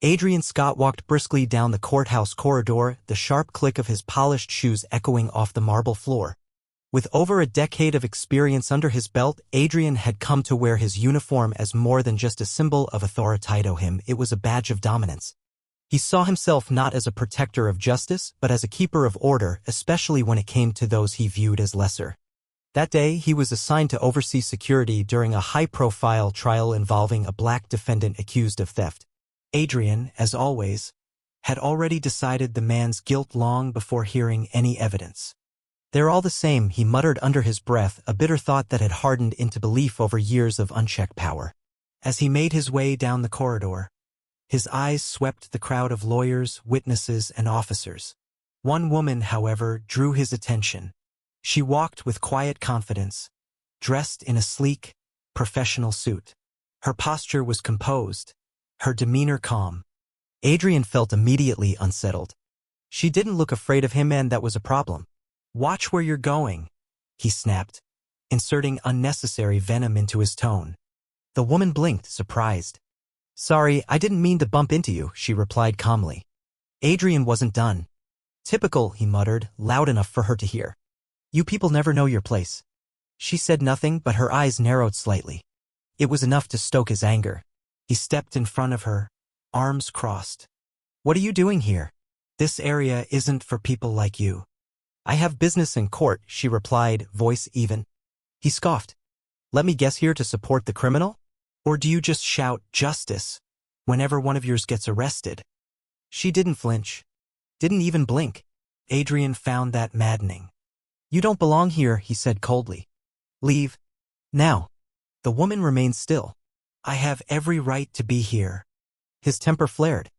Adrian Scott walked briskly down the courthouse corridor, the sharp click of his polished shoes echoing off the marble floor. With over a decade of experience under his belt, Adrian had come to wear his uniform as more than just a symbol of authority. It was a badge of dominance. He saw himself not as a protector of justice, but as a keeper of order, especially when it came to those he viewed as lesser. That day, he was assigned to oversee security during a high-profile trial involving a black defendant accused of theft. Adrian, as always, had already decided the man's guilt long before hearing any evidence. "They're all the same," he muttered under his breath, a bitter thought that had hardened into belief over years of unchecked power. As he made his way down the corridor, his eyes swept the crowd of lawyers, witnesses, and officers. One woman, however, drew his attention. She walked with quiet confidence, dressed in a sleek, professional suit. Her posture was composed, her demeanor calm. Adrian felt immediately unsettled. She didn't look afraid of him, and that was a problem. "Watch where you're going," he snapped, inserting unnecessary venom into his tone. The woman blinked, surprised. "Sorry, I didn't mean to bump into you," she replied calmly. Adrian wasn't done. "Typical," he muttered, loud enough for her to hear. "You people never know your place." She said nothing, but her eyes narrowed slightly. It was enough to stoke his anger. He stepped in front of her, arms crossed. "What are you doing here? This area isn't for people like you." "I have business in court," she replied, voice even. He scoffed. "Let me guess, here to support the criminal? Or do you just shout, 'Justice,' whenever one of yours gets arrested?" She didn't flinch. Didn't even blink. Adrian found that maddening. "You don't belong here," he said coldly. "Leave. Now." The woman remained still. "I have every right to be here." His temper flared.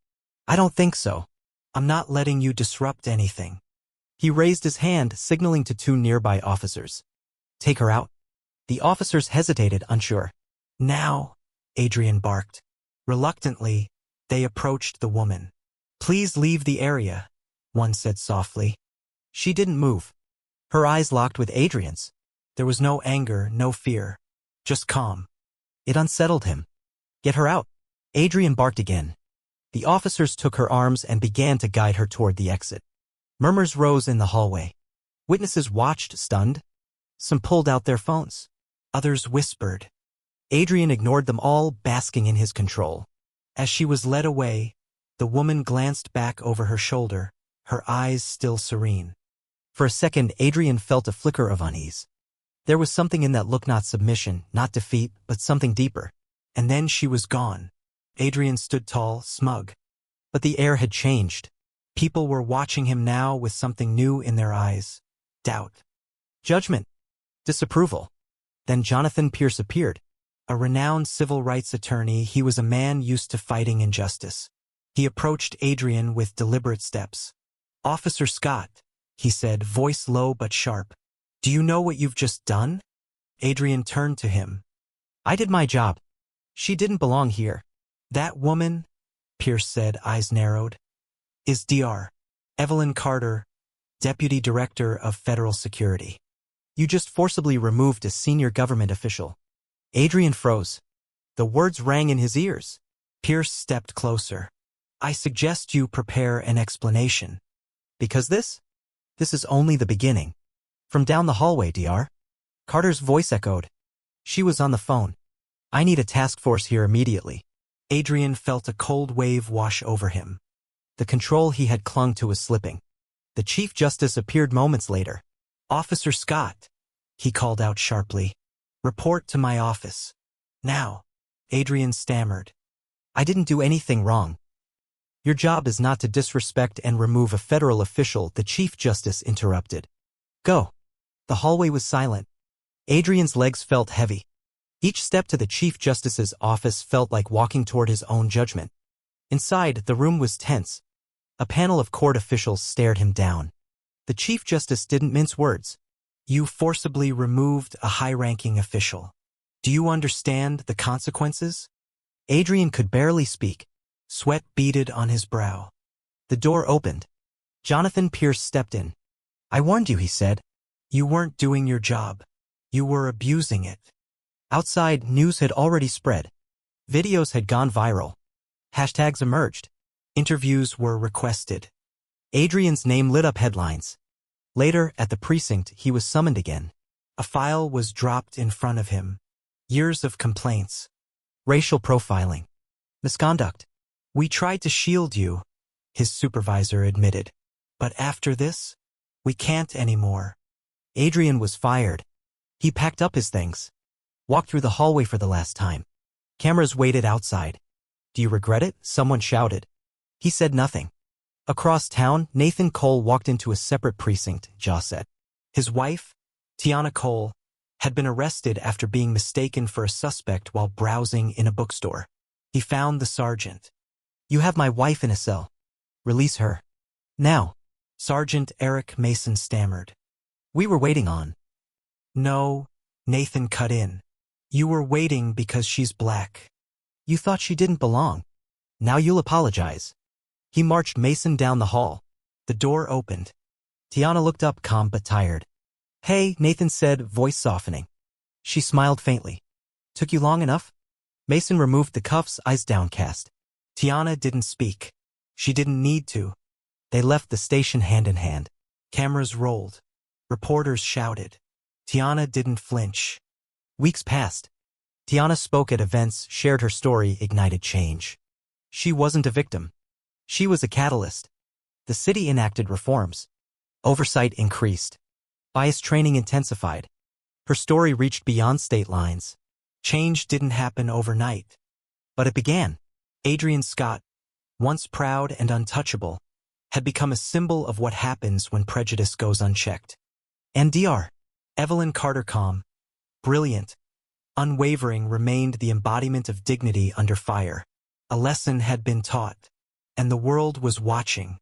"I don't think so. I'm not letting you disrupt anything." He raised his hand, signaling to two nearby officers. "Take her out." The officers hesitated, unsure. "Now," Adrian barked. Reluctantly, they approached the woman. "Please leave the area," one said softly. She didn't move. Her eyes locked with Adrian's. There was no anger, no fear, just calm. It unsettled him. "Get her out." Adrian barked again. The officers took her arms and began to guide her toward the exit. Murmurs rose in the hallway. Witnesses watched, stunned. Some pulled out their phones. Others whispered. Adrian ignored them all, basking in his control. As she was led away, the woman glanced back over her shoulder, her eyes still serene. For a second, Adrian felt a flicker of unease. There was something in that look, not submission, not defeat, but something deeper. And then she was gone. Adrian stood tall, smug. But the air had changed. People were watching him now with something new in their eyes. Doubt. Judgment. Disapproval. Then Jonathan Pierce appeared. A renowned civil rights attorney, he was a man used to fighting injustice. He approached Adrian with deliberate steps. "Officer Scott," he said, voice low but sharp. "Do you know what you've just done?" Adrian turned to him. "I did my job. She didn't belong here." "That woman," Pierce said, eyes narrowed, "is Dr. Evelyn Carter, Deputy Director of Federal Security. You just forcibly removed a senior government official." Adrian froze. The words rang in his ears. Pierce stepped closer. "I suggest you prepare an explanation. Because this is only the beginning." From down the hallway, Dr. Carter's voice echoed. She was on the phone. "I need a task force here immediately." Adrian felt a cold wave wash over him. The control he had clung to was slipping. The Chief Justice appeared moments later. "Officer Scott," he called out sharply. "Report to my office. Now." Adrian stammered. "I didn't do anything wrong." "Your job is not to disrespect and remove a federal official," the Chief Justice interrupted. "Go." The hallway was silent. Adrian's legs felt heavy. Each step to the Chief Justice's office felt like walking toward his own judgment. Inside, the room was tense. A panel of court officials stared him down. The Chief Justice didn't mince words. "You forcibly removed a high-ranking official. Do you understand the consequences?" Adrian could barely speak. Sweat beaded on his brow. The door opened. Jonathan Pierce stepped in. "I warned you," he said. "You weren't doing your job. You were abusing it." Outside, news had already spread. Videos had gone viral. Hashtags emerged. Interviews were requested. Adrian's name lit up headlines. Later, at the precinct, he was summoned again. A file was dropped in front of him. Years of complaints. Racial profiling. Misconduct. "We tried to shield you," his supervisor admitted. "But after this, we can't anymore." Adrian was fired. He packed up his things. Walked through the hallway for the last time. Cameras waited outside. "Do you regret it?" someone shouted. He said nothing. Across town, Nathan Cole walked into a separate precinct, Jaw said. His wife, Tiana Cole, had been arrested after being mistaken for a suspect while browsing in a bookstore. He found the sergeant. "You have my wife in a cell. Release her. Now." Sergeant Eric Mason stammered. "We were waiting on." "No," Nathan cut in. "You were waiting because she's black. You thought she didn't belong. Now you'll apologize." He marched Mason down the hall. The door opened. Tiana looked up, calm but tired. "Hey," Nathan said, voice softening. She smiled faintly. "Took you long enough?" Mason removed the cuffs, eyes downcast. Tiana didn't speak. She didn't need to. They left the station hand in hand. Cameras rolled. Reporters shouted. Tiana didn't flinch. Weeks passed. Tiana spoke at events, shared her story, ignited change. She wasn't a victim. She was a catalyst. The city enacted reforms. Oversight increased. Bias training intensified. Her story reached beyond state lines. Change didn't happen overnight. But it began. Adrian Scott, once proud and untouchable, had become a symbol of what happens when prejudice goes unchecked. And Dr. Evelyn Carter, calm, brilliant, unwavering, remained the embodiment of dignity under fire. A lesson had been taught, and the world was watching.